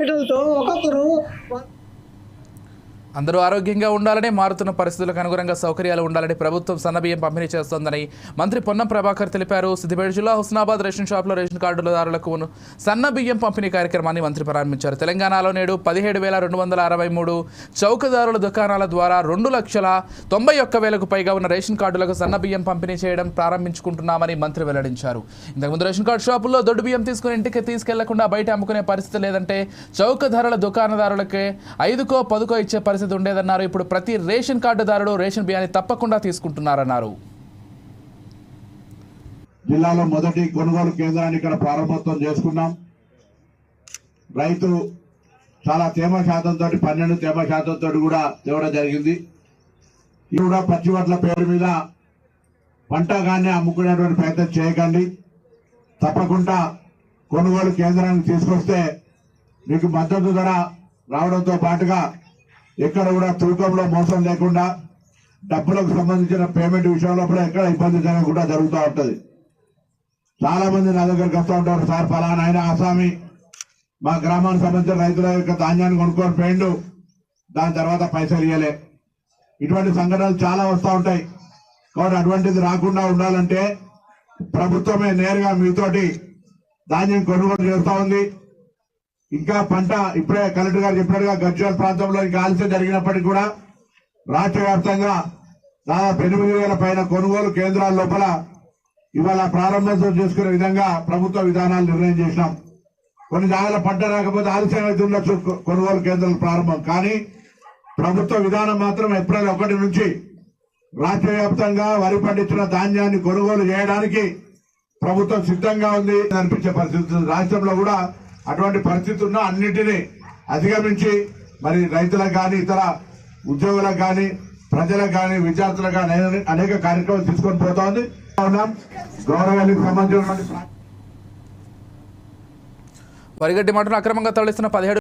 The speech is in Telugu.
ఒక్కొక్కరు అందరూ ఆరోగ్యంగా ఉండాలని, మారుతున్న పరిస్థితులకు అనుగుణంగా సౌకర్యాలు ఉండాలని ప్రభుత్వం సన్నబియ్యం పంపిణీ చేస్తోందని మంత్రి పొన్నం ప్రభాకర్ తెలిపారు. సిద్దిపేట జిల్లా హుస్నాబాద్ రేషన్ షాప్లో రేషన్ కార్డుదారులకు సన్నబియ్యం పంపిణీ కార్యక్రమాన్ని మంత్రి ప్రారంభించారు. తెలంగాణలో నేడు 17,263 చౌకదారుల దుకాణాల ద్వారా 2,91,000కు పైగా ఉన్న రేషన్ కార్డులకు సన్నబియ్యం పంపిణీ చేయడం ప్రారంభించుకుంటున్నామని మంత్రి వెల్లడించారు. ఇంతకుముందు రేషన్ కార్డు షాపుల్లో దొడ్డు బియ్యం తీసుకుని ఇంటికి తీసుకెళ్లకుండా బయట అమ్ముకునే పరిస్థితి లేదంటే చౌకధరల దుకాణదారులకే 5కో 10కో ఇచ్చే పరిస్థితి ఉండేదన్నారు. ఇప్పుడు ప్రతి రేషన్ కార్డుదారుడు రేషన్ బియ్యాన్ని తప్పకుండా తీసుకుంటున్నారన్నారు. జిల్లాలో మొదటి కొనుగోలు కేంద్రాన్ని ఇక్కడ ప్రారంభోత్సవం చేసుకున్నాం. రైతు చాలా తేమ శాతంతో 12 తేమ శాతంతో కూడా తేవడం జరిగింది. ఇది కూడా పచ్చి వడ్ల పేరు మీద పంటగానే అమ్ముకునేటువంటి ప్రయత్నం చేయకండి. తప్పకుండా కొనుగోలు కేంద్రానికి తీసుకొస్తే మీకు మద్దతు ధర రావడంతో పాటుగా ఎక్కడ కూడా తూకంలో మోసం లేకుండా డబ్బులకు సంబంధించిన పేమెంట్ విషయంలో కూడా ఎక్కడ ఇబ్బంది జరగకుండా జరుగుతూ ఉంటది. చాలా మంది నా దగ్గరకు వస్తూ ఉంటారు, సార్ ఫలానా ఆయన ఆసామి మా గ్రామానికి సంబంధించిన రైతుల యొక్క ధాన్యాన్ని కొనుక్కొని పోయిండు, దాని తర్వాత పైసలు ఇవ్వలే. ఇటువంటి సంఘటనలు చాలా వస్తూ ఉంటాయి. కాబట్టి అటువంటిది రాకుండా ఉండాలంటే ప్రభుత్వమే నేరుగా మీతోటి ధాన్యం కొనుగోలు చేస్తూ ఉంది. ఇంకా పంట ఇప్పుడే కలెక్టర్ గారు చెప్పినట్టుగా గజ్వేల్ ప్రాంతంలో ఇంకా ఆలస్యం జరిగినప్పటికీ కూడా రాష్ట్ర వ్యాప్తంగా దాదాపు 8,000 పైన కొనుగోలు కేంద్రాల లోపల ఇవాళ ప్రారంభోత్సవం చేసుకునే విధంగా ప్రభుత్వ విధానాలు నిర్ణయం చేసినాం. కొన్ని జాగాల పంట రాకపోతే ఆలస్యం అయితే ఉండొచ్చు కొనుగోలు కేంద్రాల ప్రారంభం, కానీ ప్రభుత్వ విధానం మాత్రం ఏప్రిల్ 1 నుంచి రాష్ట్ర వ్యాప్తంగా వరి పండించిన ధాన్యాన్ని కొనుగోలు చేయడానికి ప్రభుత్వం సిద్ధంగా ఉంది అనిపించే పరిస్థితి. రాష్ట్రంలో కూడా అటువంటి పరిస్థితి ఉన్న అన్నింటినీ అధిగమించి మరి రైతులకు కానీ ఇతర ఉద్యోగులకు కానీ ప్రజలకు కానీ విద్యార్థులకు కానీ అనేక కార్యక్రమాలు తీసుకొని పోతా ఉంది. గౌరవానికి సంబంధించిన వరిగడ్డి మంటను అక్రమంగా తరలిస్తున్న 17